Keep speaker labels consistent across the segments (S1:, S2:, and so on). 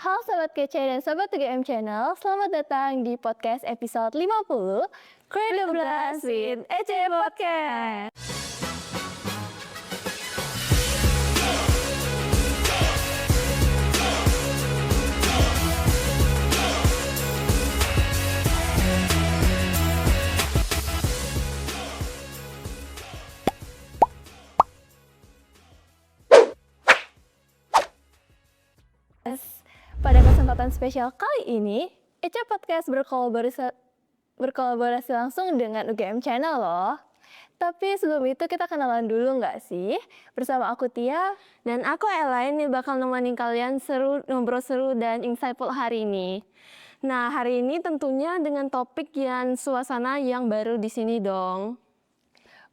S1: Halo Sobat Kece dan Sobat 3M Channel, selamat datang di podcast episode 50 Create the Blast with Ece Podcast. Pada kesempatan spesial kali ini, Ece Podcast berkolaborasi langsung dengan UGM Channel loh. Tapi sebelum itu kita kenalan dulu nggak sih? Bersama aku Tia dan aku Elaine nih bakal nemenin kalian ngobrol seru dan insightful hari ini. Nah, hari ini tentunya dengan topik yang suasana yang baru di sini dong.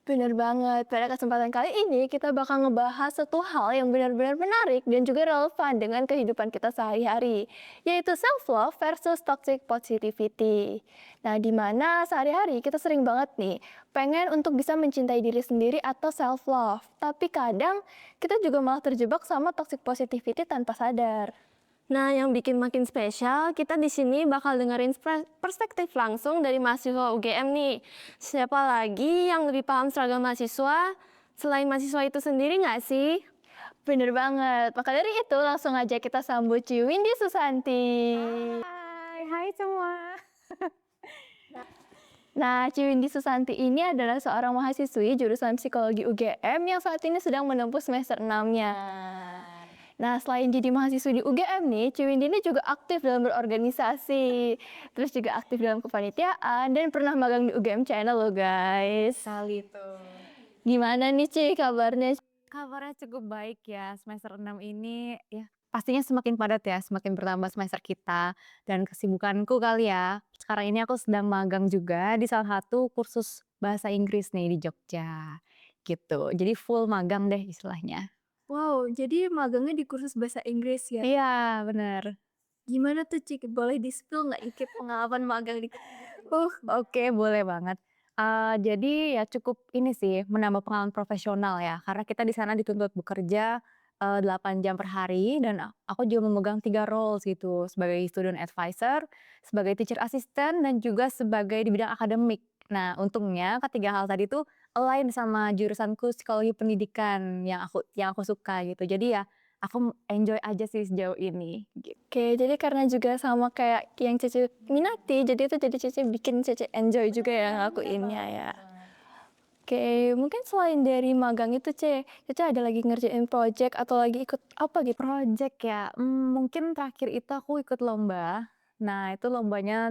S1: Bener banget, pada kesempatan kali ini kita bakal ngebahas satu hal yang benar-benar menarik dan juga relevan dengan kehidupan kita sehari-hari, yaitu self-love versus toxic positivity. Nah, di mana sehari-hari kita sering banget nih pengen untuk bisa mencintai diri sendiri atau self-love, tapi kadang kita juga malah terjebak sama toxic positivity tanpa sadar. Nah, yang bikin makin spesial, kita di sini bakal dengerin perspektif langsung dari mahasiswa UGM nih. Siapa lagi yang lebih paham struggle mahasiswa? Selain mahasiswa itu sendiri nggak sih? Bener banget. Maka dari itu langsung aja kita sambut Windy Susanti.
S2: Hai semua.
S1: Nah, Windy Susanti ini adalah seorang mahasiswi jurusan psikologi UGM yang saat ini sedang menempuh semester 6-nya. Nah, selain jadi mahasiswa di UGM nih, Windy ini juga aktif dalam berorganisasi, terus juga aktif dalam kepanitiaan, dan pernah magang di UGM Channel loh guys.
S2: Kali itu.
S1: Gimana nih kabarnya?
S2: Kabarnya cukup baik ya, semester 6 ini ya pastinya semakin padat ya, semakin bertambah semester kita. Dan kesibukanku kali ya, sekarang ini aku sedang magang juga di salah satu kursus bahasa Inggris nih di Jogja, gitu. Jadi full magang deh istilahnya.
S1: Wow, jadi magangnya di kursus bahasa Inggris ya?
S2: Iya, bener.
S1: Gimana tuh boleh di-spill nggak ikut pengalaman magang di
S2: Oke, boleh banget. Jadi ya cukup ini sih, menambah pengalaman profesional ya, karena kita di sana dituntut bekerja, 8 jam per hari dan aku juga memegang 3 roles gitu, sebagai student advisor, sebagai teacher assistant, dan juga sebagai di bidang akademik. Nah, untungnya ketiga hal tadi tuh align sama jurusanku psikologi pendidikan yang aku suka gitu. Jadi ya aku enjoy aja sih sejauh ini, gitu.
S1: Oke, jadi karena juga sama kayak yang Cece minati, jadi itu jadi Cece bikin Cece enjoy juga ya ngelakuinnya ya. Oke, mungkin selain dari magang itu Cece ada lagi ngerjain project atau lagi ikut apa gitu?
S2: Project ya, mungkin terakhir itu aku ikut lomba. Nah, itu lombanya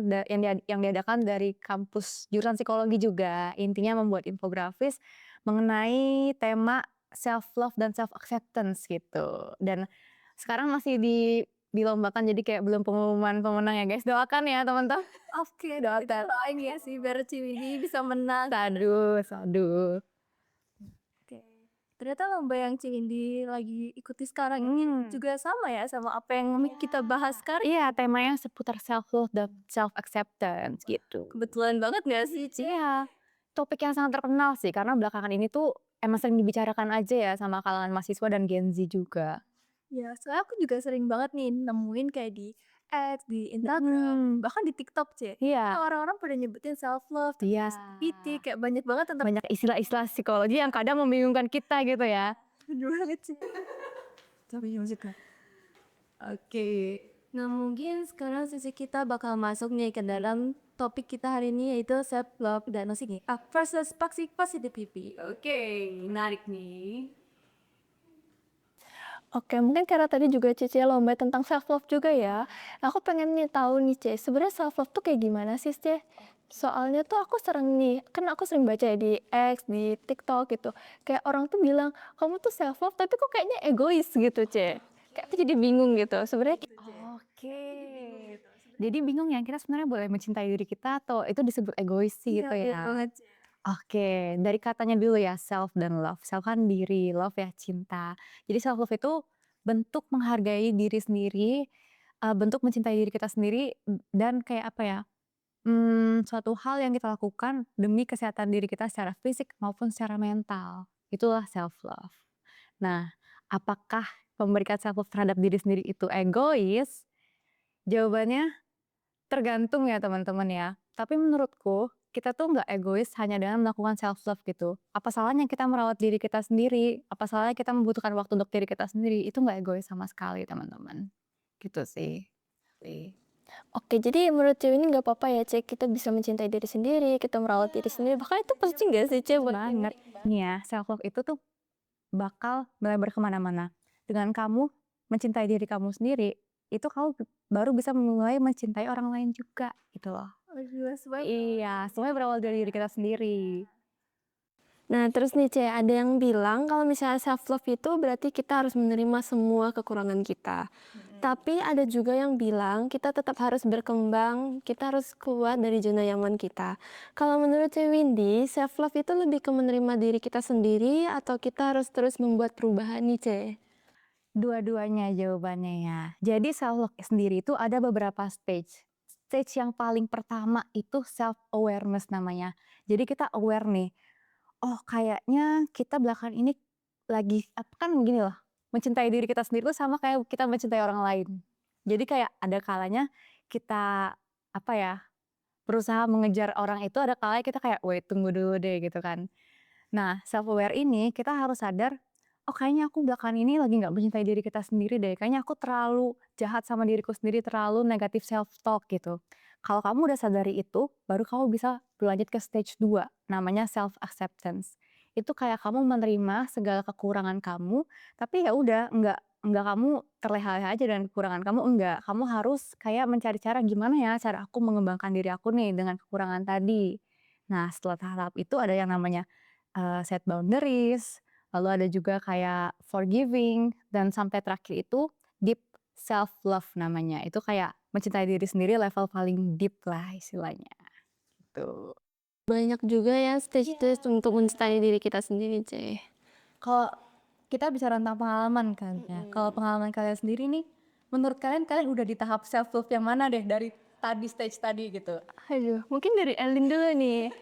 S2: yang diadakan dari kampus jurusan psikologi juga. Intinya membuat infografis mengenai tema self love dan self acceptance gitu. Dan sekarang masih dilombakan, jadi kayak belum pengumuman pemenang ya guys. Doakan ya teman-teman.
S1: Oke, doain ya sih biar Ciwidi bisa menang.
S2: Aduh, aduh.
S1: Oke. Ternyata lomba yang Ciwidi lagi ikuti sekarang ini juga sama ya sama apa yang kita bahas sekarang.
S2: Iya, temanya seputar self love dan self acceptance gitu.
S1: Kebetulan banget gak sih,
S2: Iya, topik yang sangat terkenal sih karena belakangan ini tuh emang sering dibicarakan aja ya sama kalangan mahasiswa dan Gen Z juga.
S1: Ya, soalnya aku juga sering banget nih nemuin kayak di X, di Instagram,
S2: Mhm,
S1: bahkan di TikTok,
S2: iya,
S1: orang-orang pada nyebutin self love,
S2: iya.
S1: positivity, kayak banyak banget tentang
S2: Banyak istilah-istilah psikologi yang kadang membingungkan kita gitu ya.
S1: bener banget sih.
S2: Tapi musik Kak.
S1: Oke. Nah, mungkin sekarang sesi kita bakal masuk nih ke dalam topik kita hari ini yaitu self love dan versus toxic positivity. Oke, menarik nih. Oke, mungkin karena tadi juga Cici lomba tentang self love juga ya. Aku pengen nih tahu nih, sebenarnya self love tuh kayak gimana sih, Soalnya tuh aku sering nih, kan aku sering baca ya di X, di TikTok gitu. Kayak orang tuh bilang, kamu tuh self love tapi kok kayaknya egois gitu, Kayak aku jadi bingung gitu. Sebenarnya
S2: Oke. Jadi bingung ya, kita sebenarnya boleh mencintai diri kita atau itu disebut egois sih gitu
S1: iya
S2: ya?
S1: banget.
S2: Oke, dari katanya dulu ya, self dan love. Self kan diri, love ya cinta. Jadi self love itu bentuk menghargai diri sendiri, bentuk mencintai diri kita sendiri, dan kayak apa ya, suatu hal yang kita lakukan demi kesehatan diri kita secara fisik maupun secara mental. Itulah self love. Nah, apakah memberikan self love terhadap diri sendiri itu egois? Jawabannya tergantung ya teman-teman ya. Tapi menurutku, kita tuh nggak egois hanya dengan melakukan self love gitu. Apa salahnya kita merawat diri kita sendiri? Apa salahnya kita membutuhkan waktu untuk diri kita sendiri? Itu nggak egois sama sekali teman-teman. Gitu sih. Sih.
S1: Oke, jadi menurut cewek ini nggak apa-apa ya, Cek, kita bisa mencintai diri sendiri, kita merawat diri sendiri, bahkan itu penting nggak sih, Cek, buat
S2: Banget. Nih ya, self love itu tuh bakal melebar kemana-mana. Dengan kamu mencintai diri kamu sendiri, itu kamu baru bisa mulai mencintai orang lain juga gitu loh.
S1: Aduh,
S2: Iya, semuanya berawal dari diri kita sendiri.
S1: Nah, terus nih, Cek, ada yang bilang kalau misalnya self love itu berarti kita harus menerima semua kekurangan kita. Tapi ada juga yang bilang kita tetap harus berkembang, kita harus keluar dari zona nyaman kita. Kalau menurut Cek Windy, self love itu lebih ke menerima diri kita sendiri atau kita harus terus membuat perubahan nih, Cek?
S2: Dua-duanya jawabannya ya. Jadi self love sendiri itu ada beberapa stage. Stage yang paling pertama itu self awareness namanya. Jadi kita aware nih, oh kayaknya kita belakangan ini lagi kan begini loh, mencintai diri kita sendiri tuh sama kayak kita mencintai orang lain. Jadi kayak ada kalanya kita apa ya, berusaha mengejar orang itu, ada kalanya kita kayak, "Wait, tunggu dulu deh," gitu kan. Nah, self aware ini kita harus sadar, "Oh kayaknya aku belakangan ini lagi nggak mencintai diri kita sendiri deh, kayaknya aku terlalu jahat sama diriku sendiri, terlalu negatif self talk," gitu. Kalau kamu udah sadari itu, baru kamu bisa berlanjut ke stage 2, namanya self acceptance. Itu kayak kamu menerima segala kekurangan kamu, tapi ya udah nggak kamu terlehak-lehak aja dengan kekurangan kamu, enggak. Kamu harus kayak mencari cara, "Gimana ya cara aku mengembangkan diri aku nih dengan kekurangan tadi?" Nah, setelah tahap itu ada yang namanya set boundaries, lalu ada juga kayak forgiving, dan sampai terakhir itu deep self love namanya. Itu kayak mencintai diri sendiri level paling deep lah istilahnya, gitu.
S1: Banyak juga ya stage-stage untuk mencintai diri kita sendiri, Cek.
S2: Kalau kita bicara tentang pengalaman kan ya, kalau pengalaman kalian sendiri nih, menurut kalian, kalian udah di tahap self love yang mana deh dari tadi stage tadi gitu?
S1: Aduh, mungkin dari Elin dulu nih.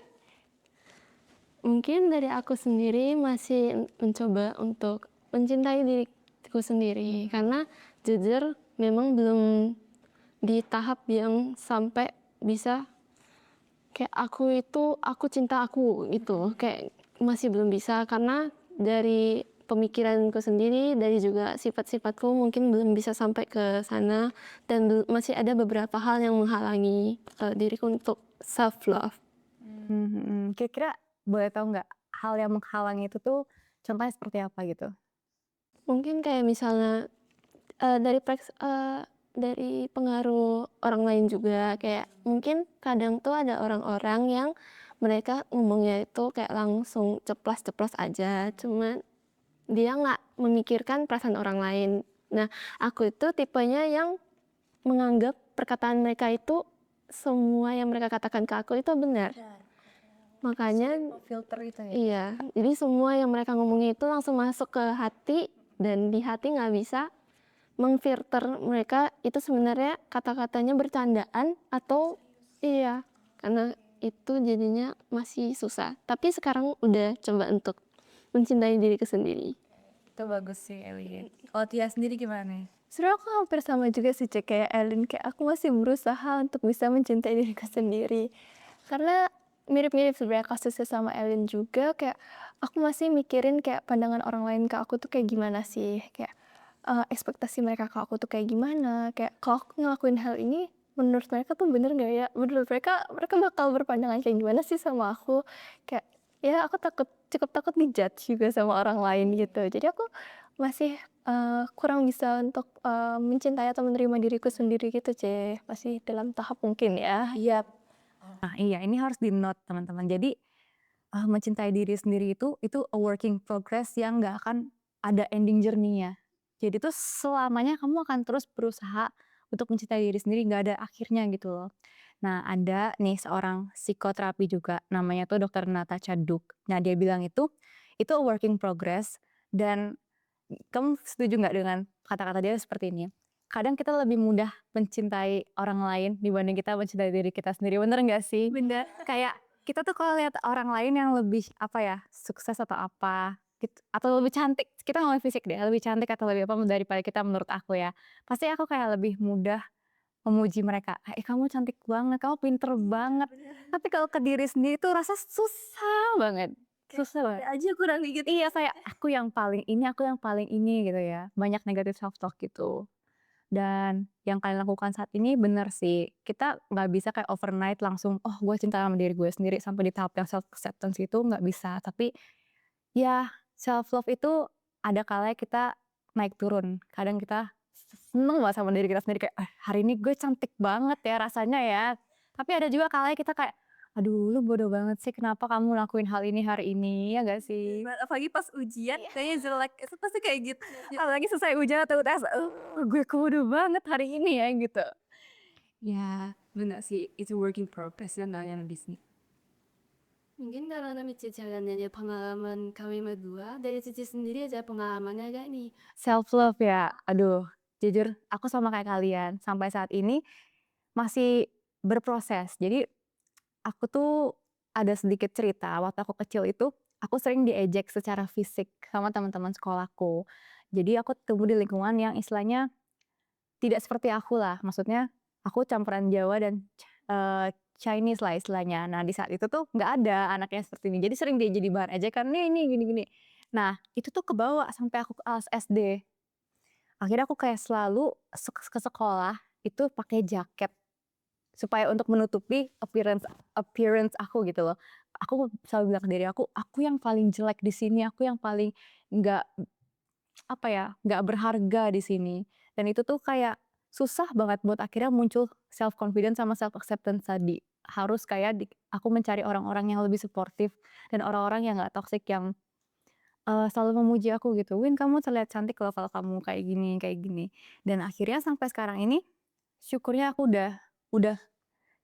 S1: Mungkin dari aku sendiri masih mencoba untuk mencintai diriku sendiri, karena jujur memang belum di tahap yang sampai bisa kayak aku cinta aku gitu, kayak masih belum bisa karena dari pemikiranku sendiri, dari juga sifat-sifatku mungkin belum bisa sampai ke sana dan masih ada beberapa hal yang menghalangi diriku untuk self love.
S2: Kira-kira boleh tahu nggak hal yang menghalangi itu tuh contohnya seperti apa gitu?
S1: Mungkin kayak misalnya dari pengaruh orang lain juga, kayak mungkin kadang tuh ada orang-orang yang mereka ngomongnya itu kayak langsung ceplas-ceplos aja, cuman dia nggak memikirkan perasaan orang lain. Nah, aku itu tipenya yang menganggap perkataan mereka itu semua yang mereka katakan ke aku itu benar. Makanya
S2: Filter itu ya?
S1: iya, jadi semua yang mereka ngomongin itu langsung masuk ke hati dan di hati nggak bisa mengfilter mereka itu sebenarnya kata-katanya bercandaan atau iya, karena itu jadinya masih susah. Tapi sekarang udah coba untuk mencintai diriku sendiri.
S2: Itu bagus sih Eli. Kalau Tia sendiri gimana?
S1: Sebenarnya aku hampir sama juga sih, Cek, kayak Elin, kayak aku masih berusaha untuk bisa mencintai diriku sendiri. Karena mirip-mirip sebenarnya kasusnya sama Elin juga, kayak aku masih mikirin kayak pandangan orang lain ke aku tuh kayak gimana sih, kayak ekspektasi mereka ke aku tuh kayak gimana, kayak kalau aku ngelakuin hal ini menurut mereka tuh bener nggak ya, menurut mereka mereka bakal berpandangan kayak gimana sih sama aku, kayak ya aku cukup takut dijudge juga sama orang lain gitu. Jadi aku masih kurang bisa untuk mencintai atau menerima diriku sendiri gitu, masih dalam tahap mungkin ya.
S2: Iya. Nah iya, ini harus di-note teman-teman. Jadi, mencintai diri sendiri itu a working progress yang nggak akan ada ending journey-nya. Jadi tuh selamanya kamu akan terus berusaha untuk mencintai diri sendiri, nggak ada akhirnya gitu loh. Nah ada nih seorang psikoterapi juga, namanya tuh Dokter Natasha Duke. Nah dia bilang itu a working progress, dan kamu setuju nggak dengan kata-kata dia seperti ini? Kadang kita lebih mudah mencintai orang lain dibanding kita mencintai diri kita sendiri, bener nggak sih?
S1: Bener.
S2: Kayak kita tuh kalau lihat orang lain yang lebih apa ya, sukses atau apa, atau lebih cantik, kita ngomongin fisik deh, lebih cantik atau lebih apa daripada kita menurut aku ya. Pasti aku kayak lebih mudah memuji mereka, kamu cantik banget, kamu pinter banget." Tapi kalau ke diri sendiri tuh rasa susah banget, susah banget.
S1: Ada aja kurang dikit.
S2: Iya, kayak aku yang paling ini gitu ya, banyak negatif self talk gitu. Dan yang kalian lakukan saat ini bener sih, kita nggak bisa kayak overnight langsung, "Oh, gue cinta sama diri gue sendiri," sampai di tahap yang self acceptance itu nggak bisa. Tapi ya self love itu ada kalanya kita naik turun. Kadang kita seneng banget sama diri kita sendiri kayak, hari ini gue cantik banget ya rasanya ya." Tapi ada juga kalanya kita kayak, "Aduh, lu bodoh banget sih, kenapa kamu lakuin hal ini hari ini?" Ya nggak sih?
S1: Apalagi pas ujian kayaknya jelek, itu pasti kayak gitu.
S2: Apalagi selesai ujian atau UTS, gue bodoh banget hari ini ya gitu.
S3: Ya, benar sih. It's a work in progress ya namanya di sini.
S4: Mungkin karena Michi jalannya pengalaman kami berdua, dari Cici sendiri aja pengalamannya gak nih?
S2: Self love ya, aduh, jujur aku sama kayak kalian, sampai saat ini masih berproses. Jadi aku tuh ada sedikit cerita, waktu aku kecil itu, aku sering diejek secara fisik sama teman-teman sekolahku. Jadi aku tumbuh di lingkungan yang istilahnya tidak seperti aku lah, maksudnya aku campuran Jawa dan Chinese lah istilahnya. Nah, di saat itu tuh nggak ada anaknya seperti ini, jadi sering dia jadi bahan ejekan, "Nih ini gini-gini." Nah, itu tuh kebawa sampai aku kelas SD. Akhirnya aku kayak selalu ke sekolah itu pakai jaket, supaya untuk menutupi appearance appearance aku gitu loh. Aku selalu bilang ke diri aku yang paling jelek di sini, aku yang paling nggak, apa ya, nggak berharga di sini. Dan itu tuh kayak susah banget buat akhirnya muncul self confidence sama self acceptance tadi. Harus kayak aku mencari orang-orang yang lebih suportif dan orang-orang yang nggak toxic yang selalu memuji aku gitu, "Win, kamu terlihat cantik loh kalau kamu kayak gini kayak gini." Dan akhirnya sampai sekarang ini, syukurnya aku udah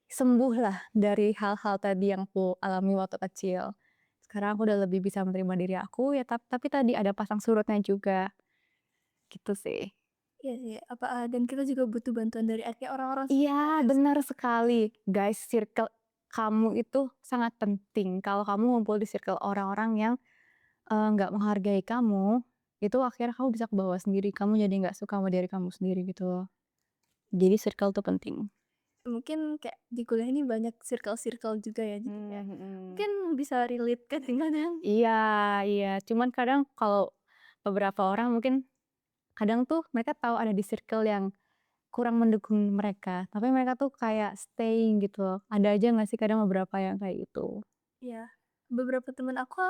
S2: sembuh lah dari hal-hal tadi yang aku alami waktu kecil. Sekarang aku udah lebih bisa menerima diri aku ya, tapi tadi ada pasang surutnya juga, gitu sih.
S1: Iya sih, dan kita juga butuh bantuan dari kayak orang-orang
S2: Iya, benar sekali. Guys, circle kamu itu sangat penting. Kalau kamu ngumpul di circle orang-orang yang nggak menghargai kamu, itu akhirnya kamu bisa kebawa sendiri, kamu jadi nggak suka sama diri kamu sendiri gitu loh. Jadi circle tuh penting.
S1: mungkin kayak di kuliah ini banyak circle-circle juga ya, jadi kayak
S2: Mhm.
S1: mungkin bisa relate kadang-kadang.
S2: Iya, iya, cuman kadang kalau beberapa orang mungkin kadang tuh mereka tahu ada di circle yang kurang mendukung mereka, tapi mereka tuh kayak staying gitu loh. Ada aja nggak sih kadang beberapa yang kayak gitu?
S1: Iya, beberapa temen aku,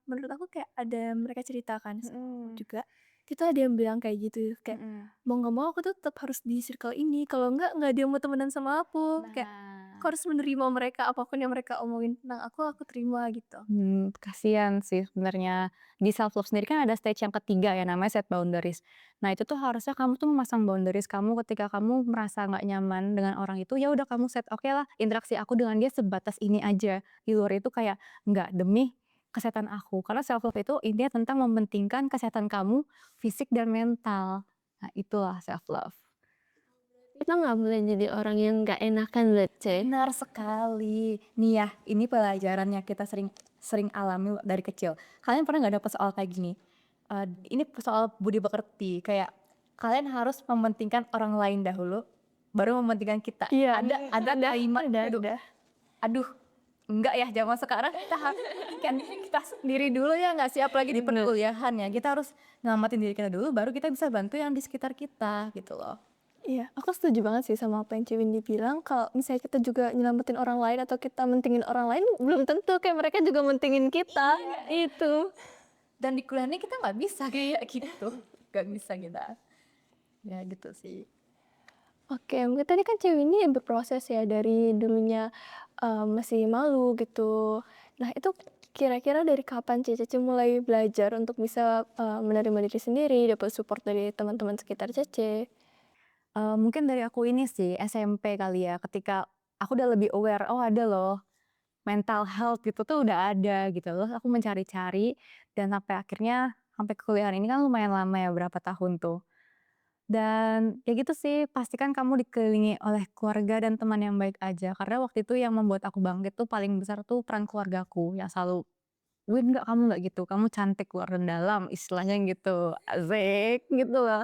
S1: menurut aku kayak ada mereka ceritakan
S2: Mhm,
S1: juga, itu ada yang bilang kayak gitu, kayak,
S2: mhm.
S1: "Mau nggak mau aku tuh tetap harus di circle ini, kalau nggak dia mau temenan sama aku." Kayak, aku
S2: Nah.
S1: harus menerima mereka, apapun yang mereka omongin tentang aku terima gitu.
S2: Kasihan sih sebenarnya. Di self love sendiri kan ada stage yang ketiga ya namanya set boundaries. Nah, itu tuh harusnya kamu tuh memasang boundaries kamu ketika kamu merasa nggak nyaman dengan orang itu, ya udah kamu set, "Oke lah, interaksi aku dengan dia sebatas ini aja." Di luar itu kayak nggak, demi kesehatan aku. Karena self love itu intinya tentang mementingkan kesehatan kamu fisik dan mental. Nah, itulah self love.
S4: Kita nggak boleh jadi orang yang nggak enakan berarti.
S2: Benar sekali. Nih ya, ini pelajaran yang kita sering sering alami dari kecil. Kalian pernah nggak dapet soal kayak gini? Ini soal budi pekerti, kayak kalian harus mementingkan orang lain dahulu, baru mementingkan kita.
S1: Iya,
S2: Ada kalimat, aduh,
S1: ada.
S2: aduh, enggak ya zaman sekarang kita harus kan kita sendiri dulu ya nggak sih, apalagi di perkuliahan ya. Kita harus nyelamatin diri kita dulu, baru kita bisa bantu yang di sekitar kita gitu loh.
S1: Iya, aku setuju banget sih sama apa yang Windy bilang, kalau misalnya kita juga nyelamatin orang lain atau kita mentingin orang lain, belum tentu kayak mereka juga mentingin kita, itu.
S2: Dan di kuliah ini kita nggak bisa kayak gitu, nggak bisa kita, ya gitu sih.
S1: Oke, mungkin tadi kan cewek ini berproses ya dari dulunya masih malu gitu. Nah, itu kira-kira dari kapan Cece mulai belajar untuk bisa menerima diri sendiri, dapat support dari teman-teman sekitar Cece?
S2: Mungkin dari aku ini sih SMP kali ya, ketika aku udah lebih aware, oh ada loh mental health gitu tuh udah ada gitu loh, aku mencari-cari dan sampai akhirnya sampai kuliahan ini kan lumayan lama ya, berapa tahun tuh. Dan ya gitu sih, pastikan kamu dikelilingi oleh keluarga dan teman yang baik aja, karena waktu itu yang membuat aku bangkit tuh paling besar tuh peran keluargaku yang selalu, "Win, kamu nggak gitu, kamu cantik luar dan dalam," istilahnya gitu, asik gitu loh.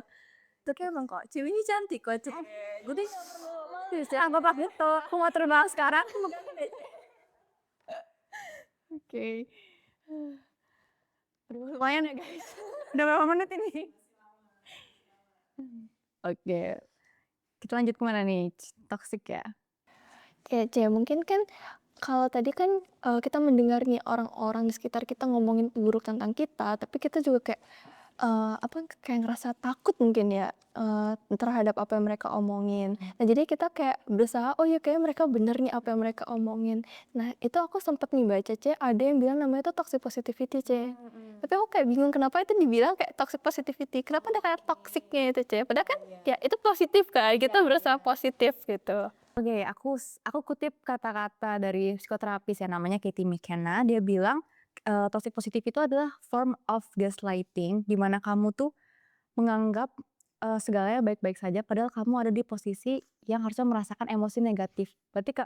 S1: Tapi emang kok ceweknya cantik kok Cie. Gue tuh nggak perlu malu sih. Apa gitu? Aku mau terbang sekarang.
S2: Oke. Aduh, lumayan ya guys. Udah berapa menit ini? Oke. Kita lanjut kemana nih? Toxic ya?
S1: Ya, Cie, mungkin kan kalau tadi kan kita mendengar nih orang-orang di sekitar kita ngomongin buruk tentang kita, tapi kita juga kayak kayak ngerasa takut mungkin ya terhadap apa yang mereka omongin. Nah, jadi kita kayak berusaha, oh ya kayak mereka bener nih apa yang mereka omongin. Nah, itu aku sempet nih baca C, ada yang bilang namanya itu toxic positivity C. Tapi aku kayak bingung kenapa itu dibilang kayak toxic positivity. Kenapa ada kayak toxicnya itu C? Padahal kan ya itu positif kan, kita berusaha positif gitu.
S2: Oke, aku kutip kata-kata dari psikoterapis ya namanya Katie McKenna. Dia bilang toxic positivity itu adalah form of gaslighting, di mana kamu tuh menganggap segalanya baik-baik saja, padahal kamu ada di posisi yang harusnya merasakan emosi negatif. Berarti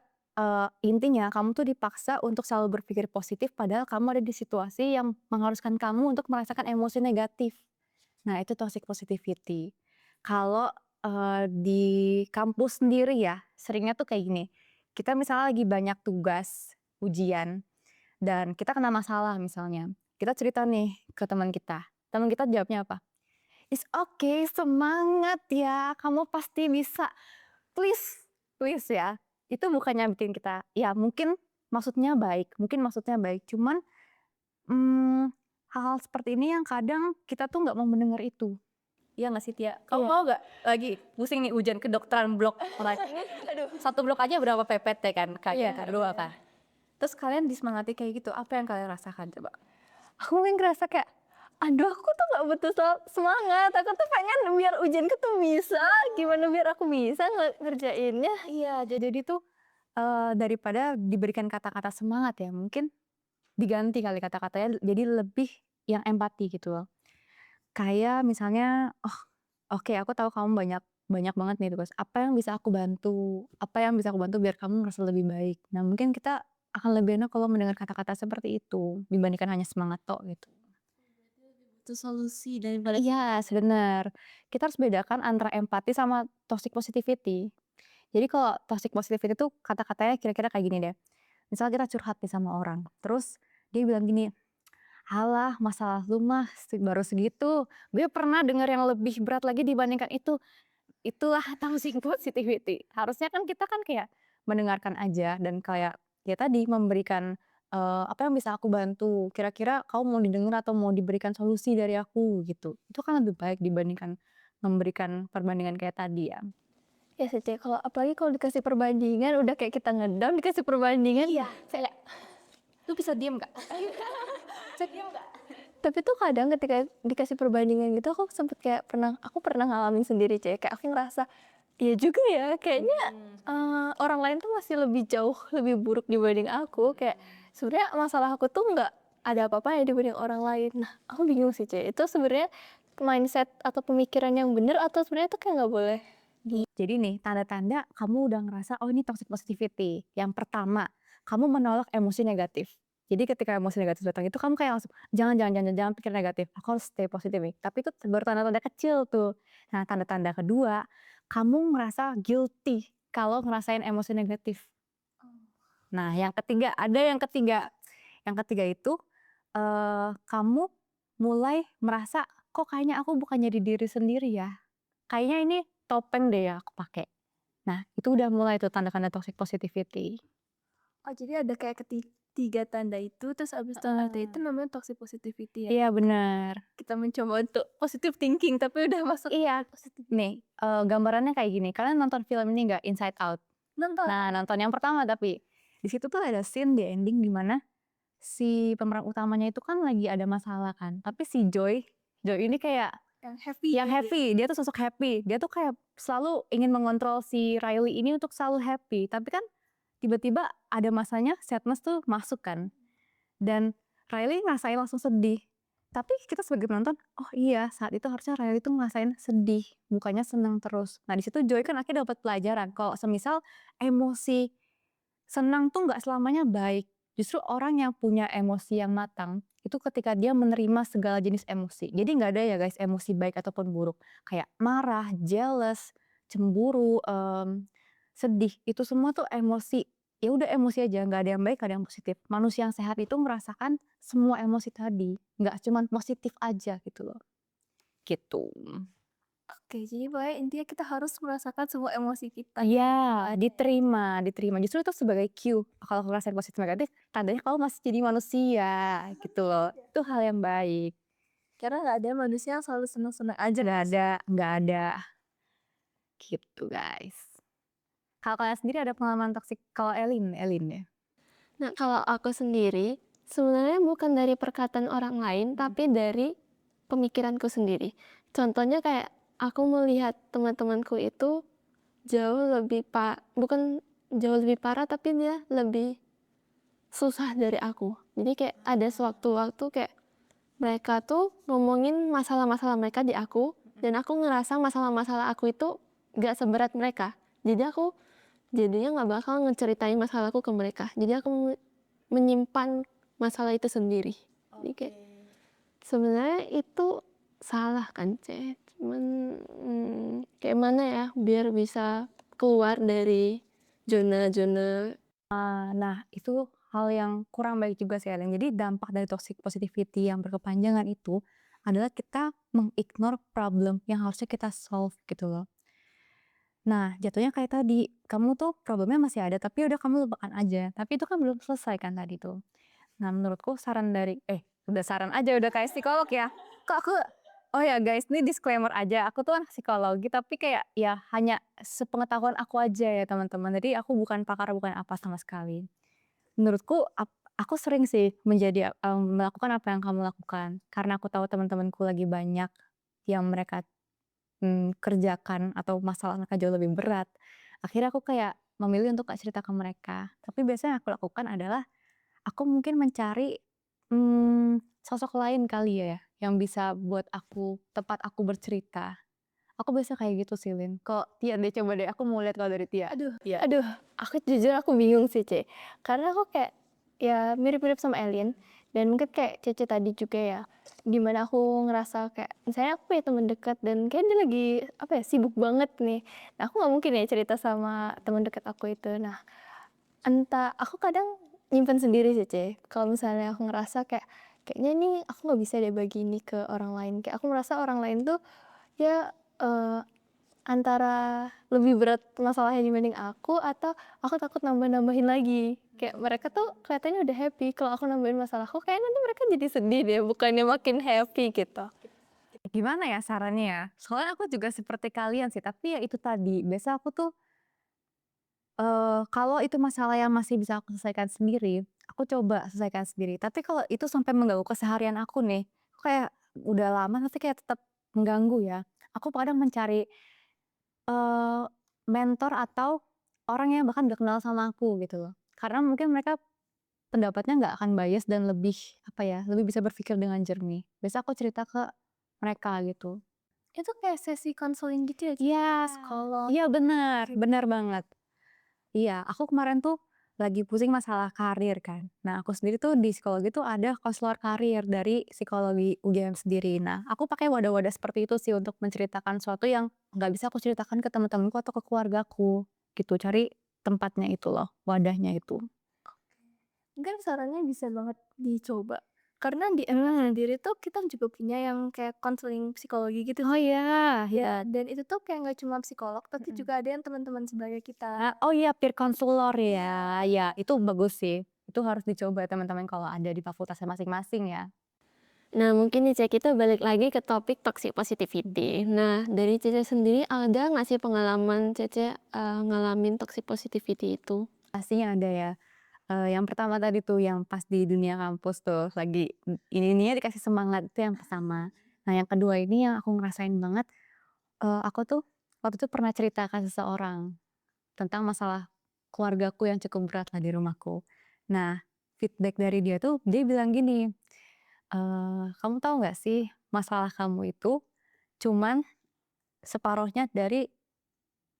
S2: intinya kamu tuh dipaksa untuk selalu berpikir positif, padahal kamu ada di situasi yang mengharuskan kamu untuk merasakan emosi negatif. Nah, itu toxic positivity. Kalau di kampus sendiri ya, seringnya tuh kayak gini. Kita misalnya lagi banyak tugas, ujian, dan kita kena masalah misalnya. Kita cerita nih ke teman kita. Teman kita jawabnya apa? It's okay, semangat ya, kamu pasti bisa. Please, please ya. Itu bukannya bikin kita, ya mungkin maksudnya baik, cuman hal-hal seperti ini yang kadang kita tuh nggak mau mendengar itu. Iya nggak sih Tia? Kamu mau nggak lagi pusing nih ujian kedokteran blok satu blok aja berapa PPT kan kedua kan. Terus kalian disemangati kayak gitu, apa yang kalian rasakan coba?
S1: Aku mungkin ngerasa kayak, aduh aku tuh gak butuh semangat, aku tuh pengen biar ujianku tuh bisa, gimana biar aku bisa ngerjainnya.
S2: Iya, jadi tuh daripada diberikan kata-kata semangat ya, mungkin diganti kali kata-katanya jadi lebih yang empati gitu loh. Kayak misalnya, oh oke aku tahu kamu banyak banyak banget nih tugas, apa yang bisa aku bantu? Apa yang bisa aku bantu biar kamu merasa lebih baik? Nah mungkin kita akan lebih enak kalau mendengar kata-kata seperti itu dibandingkan hanya semangat tok gitu.
S4: Itu solusi daripada
S2: Iya, benar. Kita harus bedakan antara empati sama toxic positivity. Jadi kalau toxic positivity itu kata-katanya kira-kira kayak gini deh. Misal kita curhat nih sama orang, terus dia bilang gini, "Halah, masalah lu mah baru segitu. Gue pernah dengar yang lebih berat lagi dibandingkan itu." Itulah toxic positivity. Harusnya kan kita kan kayak mendengarkan aja dan kayak ya tadi memberikan apa yang bisa aku bantu. Kira-kira kamu mau didengar atau mau diberikan solusi dari aku gitu. Itu kan lebih baik dibandingkan memberikan perbandingan kayak tadi ya.
S1: Ya sih Ci, kalau apalagi kalau dikasih perbandingan udah kayak kita ngedown, dikasih perbandingan.
S2: Iya.
S1: Saya kayak,
S2: Lu bisa diem gak? Bisa diem gak?
S1: tapi tuh kadang ketika dikasih perbandingan gitu aku pernah ngalamin sendiri Ci, kayak aku ngerasa iya juga ya, kayaknya orang lain tuh masih lebih jauh lebih buruk dibanding aku. Kayak sebenarnya masalah aku tuh nggak ada apa-apa ya dibanding orang lain. Nah, aku bingung sih Ci, itu sebenarnya mindset atau pemikiran yang bener atau sebenarnya itu kayak nggak boleh.
S2: Jadi nih, tanda-tanda kamu udah ngerasa, oh ini toxic positivity. Yang pertama, kamu menolak emosi negatif. Jadi ketika emosi negatif datang itu kamu kayak langsung, jangan pikir negatif, aku harus stay positif nih. Tapi itu baru tanda-tanda kecil tuh. Nah tanda-tanda kedua, kamu merasa guilty kalau ngerasain emosi negatif. Nah yang ketiga, ada yang ketiga. Yang ketiga itu, kamu mulai merasa, kok kayaknya aku bukan jadi diri sendiri ya. Kayaknya ini topeng deh ya aku pakai. Nah, itu udah mulai tuh tanda-tanda toxic positivity.
S1: Oh, jadi ada kayak ketiga tanda itu, terus abis tanda itu namanya toxic positivity ya.
S2: Iya benar.
S1: Kita mencoba untuk positive thinking, tapi udah masuk
S2: Iya.
S1: positif.
S2: Nih, gambarannya kayak gini. Kalian nonton film ini nggak, Inside Out?
S1: Nonton.
S2: Nah, nonton yang pertama tapi di situ tuh ada scene di ending di mana si pemeran utamanya itu kan lagi ada masalah kan. Tapi si Joy ini kayak
S1: Yang happy.
S2: yang happy, dia tuh sosok happy. Dia tuh kayak selalu ingin mengontrol si Riley ini untuk selalu happy. Tapi kan tiba-tiba ada masanya sadness tuh masuk kan. Dan Riley ngerasain langsung sedih. Tapi kita sebagai penonton, oh iya saat itu harusnya Riley tuh ngerasain sedih, bukannya senang terus. Nah di situ Joy kan akhirnya dapat pelajaran. Kalau semisal emosi senang tuh nggak selamanya baik. Justru orang yang punya emosi yang matang, itu ketika dia menerima segala jenis emosi. Jadi nggak ada ya guys emosi baik ataupun buruk. Kayak marah, jealous, cemburu, sedih, itu semua tuh emosi. Ya udah emosi aja, nggak ada yang baik, nggak ada yang positif. Manusia yang sehat itu merasakan semua emosi tadi, nggak cuman positif aja gitu loh. Gitu.
S1: Oke, jadi pokoknya intinya kita harus merasakan semua emosi kita.
S2: Iya, diterima diterima. Justru itu sebagai cue, kalau ngerasain positif negatif, tandanya kamu masih jadi manusia, gitu loh. Itu hal yang baik.
S1: Karena nggak ada manusia yang selalu senang-senang aja.
S2: Nggak ada, gitu guys. Kalau kalian sendiri ada pengalaman toksik kalau Elin ya?
S1: Nah, kalau aku sendiri, sebenarnya bukan dari perkataan orang lain, tapi dari pemikiranku sendiri. Contohnya kayak aku melihat teman-temanku itu jauh lebih bukan jauh lebih parah, tapi dia lebih susah dari aku. Jadi kayak ada sewaktu-waktu kayak mereka tuh ngomongin masalah-masalah mereka di aku, dan aku ngerasa masalah-masalah aku itu gak seberat mereka. Jadi aku jadinya nggak bakal ngeceritain masalahku ke mereka. Jadi aku menyimpan masalah itu sendiri. Jadi kayak sebenarnya itu salah kan, cuman kayak mana ya biar bisa keluar dari zona-zona.
S2: Nah, itu hal yang kurang baik juga sih Elin. Jadi dampak dari toxic positivity yang berkepanjangan itu adalah kita mengignore problem yang harusnya kita solve gitu loh. Nah, jatuhnya kayak tadi, kamu tuh problemnya masih ada tapi udah kamu lupakan aja. Tapi itu kan belum selesai kan tadi tuh. Nah, menurutku saran dari udah saran aja udah kayak psikolog ya. Kok aku oh ya guys, ini disclaimer aja, aku tuh anak psikologi tapi kayak ya hanya sepengetahuan aku aja ya teman-teman. Jadi aku bukan pakar, bukan apa sama sekali. Menurutku aku sering sih melakukan apa yang kamu lakukan. Karena aku tahu teman-temanku lagi banyak yang mereka, kerjakan atau masalah mereka jauh lebih berat. Akhirnya aku kayak memilih untuk gak cerita ke mereka. Tapi biasanya yang aku lakukan adalah aku mungkin mencari, sosok lain kali ya, yang bisa buat tempat aku bercerita. Aku biasa kayak gitu sih, Lin. Kok Tia deh, coba deh, aku mau lihat kalau dari Tia. Iya.
S1: Aduh, aku jujur aku bingung sih, karena aku kayak ya mirip-mirip sama Elin, dan mungkin kayak Cece tadi juga ya, dimana aku ngerasa kayak misalnya aku punya teman dekat dan kayak dia lagi apa ya sibuk banget nih. Nah, aku nggak mungkin ya cerita sama teman dekat aku itu. Nah, entah aku kadang nyimpen sendiri sih, kalau misalnya aku ngerasa kayak kayaknya ini aku nggak bisa deh bagi ini ke orang lain. Kayak aku merasa orang lain tuh ya antara lebih berat masalahnya dibanding aku, atau aku takut nambah-nambahin lagi. Kayak mereka tuh kelihatannya udah happy, kalau aku nambahin masalahku kayak nanti mereka jadi sedih deh, bukannya makin happy gitu.
S2: Gimana ya sarannya ya? Soalnya aku juga seperti kalian sih, tapi ya itu tadi, biasa aku tuh, kalau itu masalah yang masih bisa aku selesaikan sendiri, aku coba selesaikan sendiri. Tapi kalau itu sampai mengganggu keseharian aku nih, kayak udah lama tapi kayak tetap mengganggu ya, aku kadang mencari Eee, mentor atau orang yang bahkan udah kenal sama aku gitu loh. Karena mungkin mereka pendapatnya nggak akan bias dan lebih, apa ya, lebih bisa berpikir dengan jernih. Biasa aku cerita ke mereka gitu.
S1: Itu kayak sesi konseling gitu ya,
S2: Iya,
S1: psikolog.
S2: iya benar, benar banget. Iya, aku kemarin tuh lagi pusing masalah karir kan. Nah, aku sendiri tuh di psikologi tuh ada konselor karir dari psikologi UGM sendiri. Nah, aku pakai wadah-wadah seperti itu sih untuk menceritakan sesuatu yang nggak bisa aku ceritakan ke teman-temanku atau ke keluargaku, gitu. Cari tempatnya itu loh, wadahnya itu.
S1: Mungkin sarannya bisa banget dicoba. Karena di Emang Mandiri tuh kita juga punya yang kayak konseling psikologi gitu
S2: Oh
S1: sih.
S2: iya,
S1: Ya, dan itu tuh kayak nggak cuma psikolog, tapi
S2: mhm.
S1: juga ada yang teman-teman sebaya kita.
S2: Oh iya peer counselor ya, ya itu bagus sih. Itu harus dicoba teman-teman kalau ada di fakultasnya masing-masing ya.
S1: Nah, mungkin nih kita balik lagi ke topik toxic positivity. Nah, dari Cece sendiri ada nggak sih pengalaman Cece ngalamin toxic positivity itu?
S2: Pastinya ada ya. Yang pertama tadi tuh yang pas di dunia kampus tuh lagi ininya dikasih semangat itu yang pertama. Nah yang kedua ini yang aku ngerasain banget, aku tuh waktu itu pernah cerita ke seseorang tentang masalah keluargaku yang cukup berat lah di rumahku. Nah feedback dari dia tuh dia bilang gini, "Kamu tahu nggak sih masalah kamu itu cuman separuhnya dari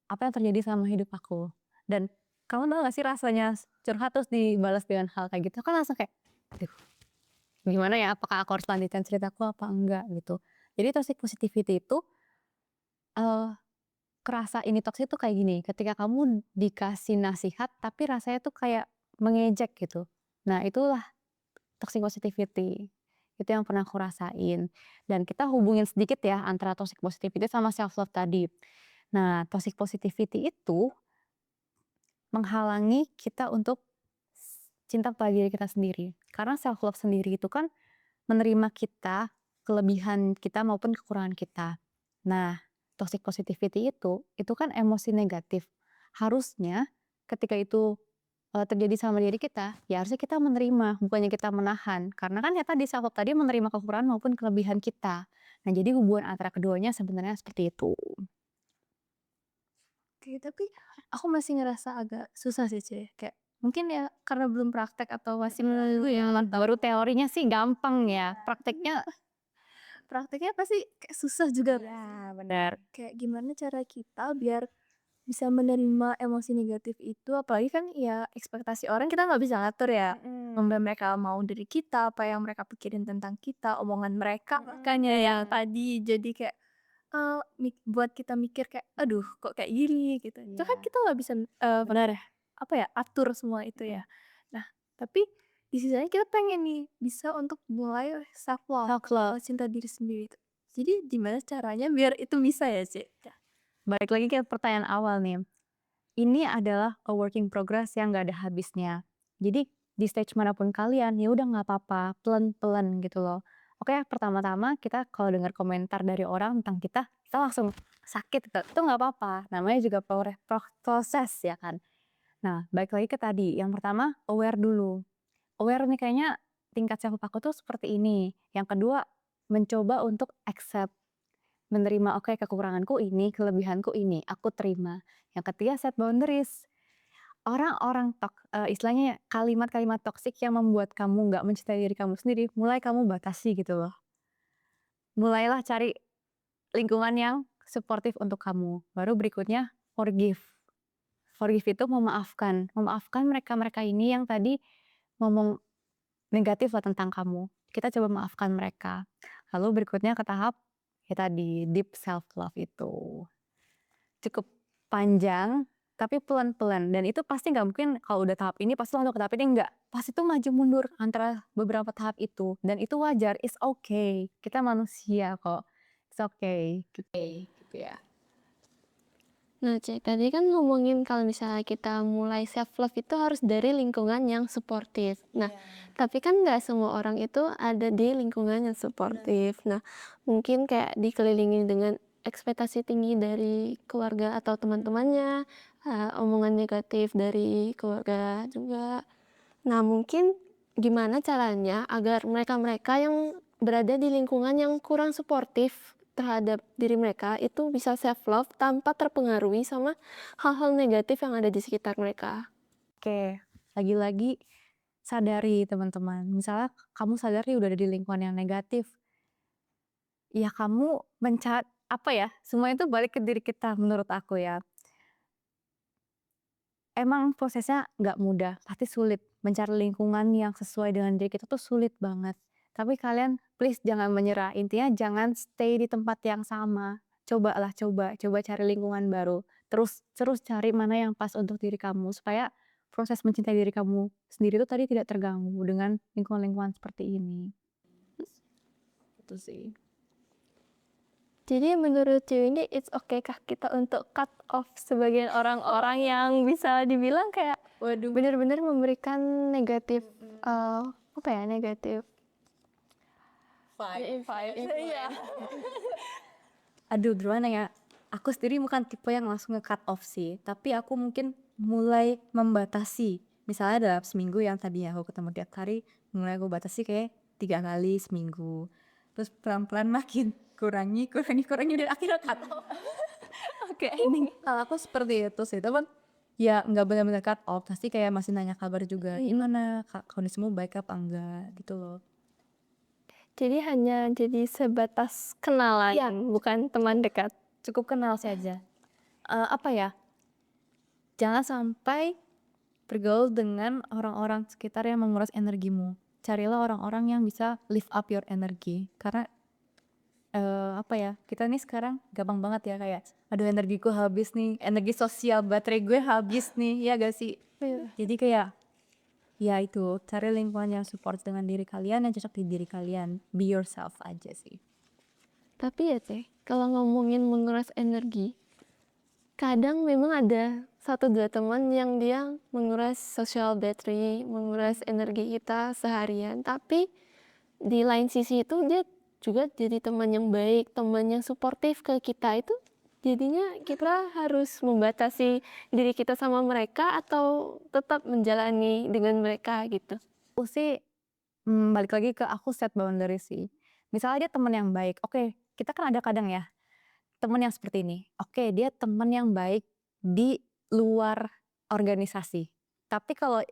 S2: apa yang terjadi sama hidup aku." Dan kamu tahu gak sih rasanya curhat terus dibalas dengan hal kayak gitu kan langsung kayak, aduh gimana ya, apakah aku harus lanjutin ceritaku apa enggak gitu. Jadi toxic positivity itu eh kerasa ini toxic tuh kayak gini, ketika kamu dikasih nasihat tapi rasanya tuh kayak mengejek gitu. Nah itulah toxic positivity. Itu yang pernah aku rasain. Dan kita hubungin sedikit ya antara toxic positivity sama self love tadi. Nah, toxic positivity itu menghalangi kita untuk cinta pada diri kita sendiri. Karena self love sendiri itu kan menerima kita, kelebihan kita maupun kekurangan kita. Nah, toxic positivity itu kan emosi negatif. Harusnya ketika itu terjadi sama diri kita, ya harusnya kita menerima, bukannya kita menahan. Karena kan ya tadi self love tadi menerima kekurangan maupun kelebihan kita. Nah, jadi hubungan antara keduanya sebenarnya seperti itu.
S1: Oke, tapi aku masih ngerasa agak susah sih, kayak mungkin ya karena belum praktek atau masih menunggu ya.
S2: Baru teorinya sih gampang ya, prakteknya
S1: Prakteknya pasti kayak susah juga nggak sih?
S2: ya benar.
S1: Kayak gimana cara kita biar bisa menerima emosi negatif itu, apalagi kan ya ekspektasi orang kita nggak bisa ngatur ya. Apa mereka mau dari kita, apa yang mereka pikirin tentang kita, omongan mereka makanya yang tadi jadi kayak buat kita mikir kayak, "Aduh kok kayak gini?" Gitu. Itu kan
S2: Iya.
S1: kita nggak bisa,
S2: Benar.
S1: apa ya, atur semua itu ya. Nah, tapi di sisi lain kita pengen nih bisa untuk mulai self love,
S2: Self love.
S1: cinta diri sendiri itu. Jadi gimana caranya biar itu bisa ya, Ci?
S2: Balik lagi ke pertanyaan awal nih. Ini adalah a working progress yang gak ada habisnya. Jadi di stage manapun kalian, ya udah nggak apa-apa, pelan-pelan gitu loh. Oke, pertama-tama kita kalau dengar komentar dari orang tentang kita langsung sakit gitu. Itu nggak apa-apa. Namanya juga proses ya kan. Nah, balik lagi ke tadi. Yang pertama, aware dulu. Aware nih kayaknya tingkat self aku tuh seperti ini. Yang kedua, mencoba untuk accept, menerima oke kekuranganku ini, kelebihanku ini, aku terima. Yang ketiga, set boundaries. Orang-orang istilahnya kalimat-kalimat toksik yang membuat kamu nggak mencintai diri kamu sendiri, mulai kamu batasi gitu loh. Mulailah cari lingkungan yang suportif untuk kamu. Baru berikutnya forgive. Forgive itu memaafkan. Memaafkan mereka-mereka ini yang tadi ngomong negatif lah tentang kamu. Kita coba maafkan mereka. Lalu berikutnya ke tahap ya tadi deep self love itu. Cukup panjang tapi pelan-pelan dan itu pasti nggak mungkin kalau udah tahap ini pasti langsung ke tahap ini enggak. Pasti itu maju mundur antara beberapa tahap itu dan itu wajar, it's okay. Kita manusia kok. It's okay. Gitu ya.
S4: Nah, Cek, tadi kan ngomongin kalau misalnya kita mulai self love itu harus dari lingkungan yang suportif. Nah, tapi kan nggak semua orang itu ada di lingkungan yang suportif. Nah, mungkin kayak dikelilingi dengan ekspektasi tinggi dari keluarga atau teman-temannya, omongan negatif dari keluarga juga. Nah, mungkin gimana caranya agar mereka-mereka yang berada di lingkungan yang kurang suportif terhadap diri mereka itu bisa self love tanpa terpengaruhi sama hal-hal negatif yang ada di sekitar mereka.
S2: Oke, lagi-lagi sadari teman-teman. Misalnya kamu sadari udah ada di lingkungan yang negatif, ya kamu apa ya, semua itu balik ke diri kita menurut aku ya. Emang prosesnya nggak mudah, pasti sulit. Mencari lingkungan yang sesuai dengan diri kita tuh sulit banget. Tapi kalian please jangan menyerah. Intinya jangan stay di tempat yang sama. Coba cari lingkungan baru. Terus cari mana yang pas untuk diri kamu supaya proses mencintai diri kamu sendiri itu tadi tidak terganggu dengan lingkungan-lingkungan seperti ini. Itu sih.
S1: Jadi menurut Ciwi ini it's okay kah kita untuk cut off sebagian orang-orang yang bisa dibilang kayak benar-benar memberikan negatif apa ya negatif vibes. Iya.
S2: Aduh gimana ya, aku sendiri bukan tipe yang langsung nge-cut off sih, tapi aku mungkin mulai membatasi. Misalnya dalam seminggu yang tadinya aku ketemu tiap hari, mulai aku batasi kayak 3 kali seminggu. Terus pelan-pelan makin kurangi dan akhirnya cut off.
S1: Oke.
S2: Kalau aku seperti itu sih, teman ya nggak benar-benar cut off, pasti kayak masih nanya kabar juga, gimana kondisimu baik apa enggak gitu loh.
S1: Jadi hanya jadi sebatas kenalan,
S2: Iya.
S1: bukan teman dekat.
S2: Cukup kenal saja. Apa ya, jangan sampai Bergaul dengan orang-orang sekitar yang menguras energimu. Carilah orang-orang yang bisa lift up your energy. Karena apa ya, kita nih sekarang gampang banget ya kayak, aduh energiku habis nih, energi sosial baterai gue habis nih, ya gak sih? Jadi kayak, ya itu, cari lingkungan yang support dengan diri kalian, yang cocok di diri kalian. Be yourself aja sih.
S4: Tapi ya Teh, kalau ngomongin menguras energi, kadang memang ada 1-2 teman yang dia menguras social battery, menguras energi kita seharian. Tapi di lain sisi itu dia juga jadi teman yang baik, teman yang suportif ke kita itu. Jadinya kita harus membatasi diri kita sama mereka atau tetap menjalani dengan mereka gitu.
S2: Aku sih balik lagi ke aku set boundary sih. Misalnya dia teman yang baik, oke, kita kan ada kadang ya teman yang seperti ini. Oke, dia teman yang baik di luar organisasi. Tapi kalau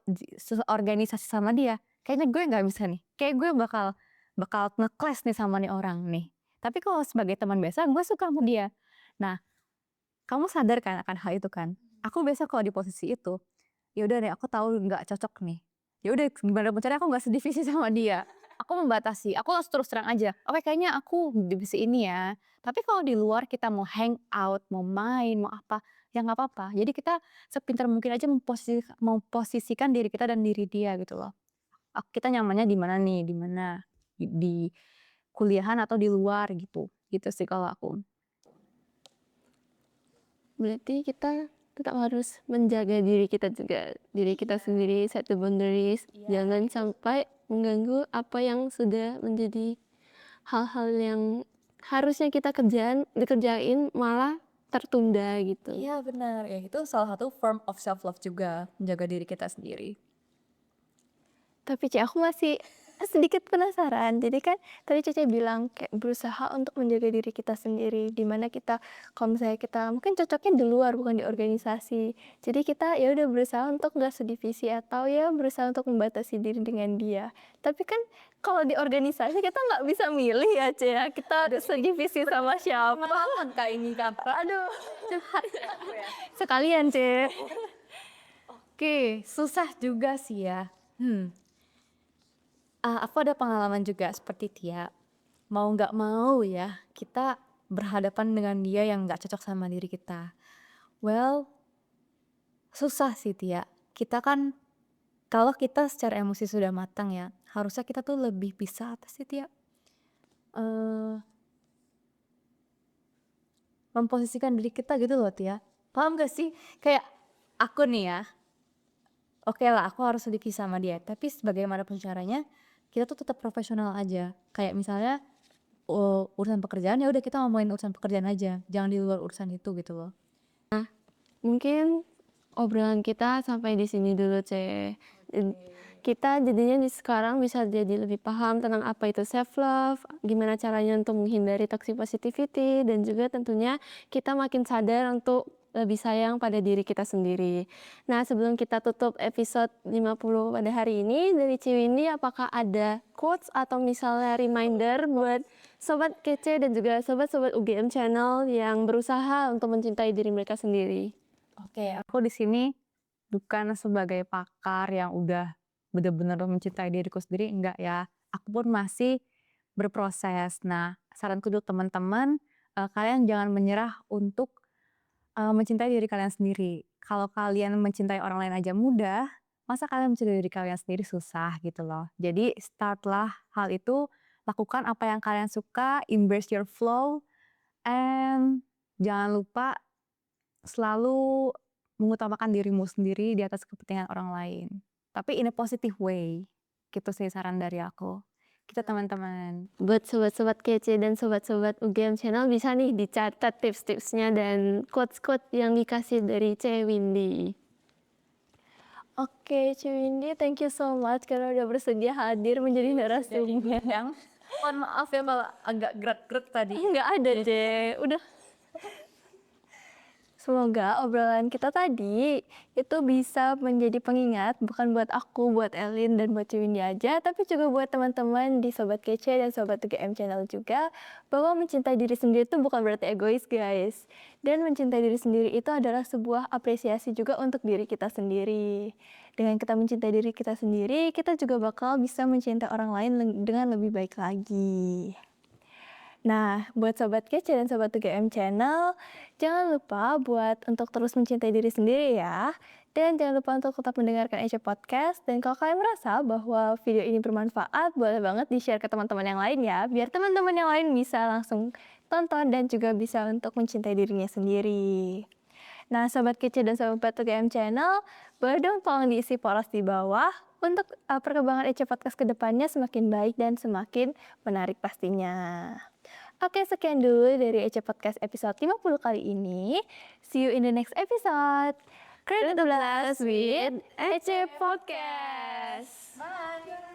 S2: organisasi sama dia, kayaknya gue nggak bisa nih. Kayak gue bakal nge-clash nih sama nih orang nih. Tapi kalau sebagai teman biasa, gue suka sama dia. Nah, kamu sadar kan akan hal itu kan? Aku biasa kalau di posisi itu, ya udah deh, aku tahu nggak cocok nih. Ya udah, gimana pun caranya aku nggak sedivisi sama dia. Aku membatasi, aku langsung terus terang aja. Oke, kayaknya aku di divisi ini ya. Tapi kalau di luar kita mau hang out, mau main, mau apa, ya nggak apa-apa. Jadi kita sepintar mungkin aja memposisikan diri kita dan diri dia gitu loh. Kita nyamannya di mana nih, di mana di kuliahan atau di luar gitu. Gitu sih kalau aku.
S4: Berarti kita tetap harus menjaga diri kita juga, diri kita sendiri, set the boundaries, jangan sampai mengganggu apa yang sudah menjadi hal-hal yang harusnya kita dikerjain malah tertunda gitu.
S2: Iya benar, ya itu salah satu form of self love juga, menjaga diri kita sendiri.
S1: Tapi Ci, aku masih sedikit penasaran. Jadi kan tadi Cece bilang kayak berusaha untuk menjaga diri kita sendiri. Dimana kita, kalau misalnya kita mungkin cocoknya di luar bukan di organisasi. Jadi kita ya udah berusaha untuk nggak sedivisi atau ya berusaha untuk membatasi diri dengan dia. Tapi kan kalau di organisasi kita nggak bisa milih ya Ci ya. Kita sedivisi sama siapa.
S2: Pengalaman kak ini kak.
S1: Aduh, sekalian Ci.
S2: Oke, susah juga sih ya. Aku ada pengalaman juga seperti Tia. Mau nggak mau ya, kita berhadapan dengan dia yang nggak cocok sama diri kita. Well, susah sih Tia. Kita kan, kalau kita secara emosi sudah matang ya, harusnya kita tuh lebih bisa apa sih Tia? Memposisikan diri kita gitu loh Tia. Paham gak sih? Kayak aku nih ya, oke lah aku harus sedikit sama dia. Tapi sebagaimanapun caranya, kita tuh tetap profesional aja. Kayak misalnya urusan pekerjaan ya udah kita ngomongin urusan pekerjaan aja. Jangan di luar urusan itu gitu loh.
S4: Mungkin obrolan kita sampai di sini dulu, Ce. Kita jadinya sekarang bisa jadi lebih paham tentang apa itu self love, gimana caranya untuk menghindari toxic positivity, dan juga tentunya kita makin sadar untuk lebih sayang pada diri kita sendiri. Nah, sebelum kita tutup episode 50 pada hari ini, dari Ciwindi apakah ada quotes atau misalnya reminder buat sobat kece dan juga sobat-sobat UGM Channel yang berusaha untuk mencintai diri mereka sendiri?
S2: Oke, aku di sini bukan sebagai pakar yang udah benar-benar mencintai diriku sendiri, enggak ya. Aku pun masih berproses. Nah, saranku untuk teman-teman, kalian jangan menyerah untuk mencintai diri kalian sendiri. Kalau kalian mencintai orang lain aja mudah, masa kalian mencintai diri kalian sendiri susah gitu loh. Jadi startlah hal itu, lakukan apa yang kalian suka, embrace your flow, and jangan lupa selalu mengutamakan dirimu sendiri di atas kepentingan orang lain. Tapi in a positive way. Gitu sih saran dari aku. Gitu teman-teman.
S4: Buat sobat-sobat kece dan sobat-sobat UGM Channel bisa nih dicatat tips-tipsnya dan quotes-quotes yang dikasih dari Ciwindi.
S1: Oke, Ciwindi, thank you so much karena udah bersedia hadir menjadi narasumber.
S2: Yang mohon maaf ya malah agak gerak-gerak tadi.
S1: Nggak ada deh, udah. Semoga obrolan kita tadi itu bisa menjadi pengingat bukan buat aku, buat Elin dan buat Windy aja, tapi juga buat teman-teman di Sobat Kece dan Sobat 3M Channel juga, bahwa mencintai diri sendiri itu bukan berarti egois, guys. Dan mencintai diri sendiri itu adalah sebuah apresiasi juga untuk diri kita sendiri. Dengan kita mencintai diri kita sendiri, kita juga bakal bisa mencintai orang lain dengan lebih baik lagi. Nah, buat Sobat Kece dan Sobat 3M Channel, jangan lupa buat untuk terus mencintai diri sendiri ya. Dan jangan lupa untuk tetap mendengarkan Ece Podcast. Dan kalau kalian merasa bahwa video ini bermanfaat, boleh banget di-share ke teman-teman yang lain ya. Biar teman-teman yang lain bisa langsung tonton dan juga bisa untuk mencintai dirinya sendiri. Nah, Sobat Kece dan Sobat 3M Channel, boleh dong tolong diisi poros di bawah untuk perkembangan Ece Podcast ke depannya semakin baik dan semakin menarik pastinya. Oke, sekian dulu dari Ece Podcast episode 50 kali ini. See you in the next episode. Create the blast with Ece Podcast. Bye.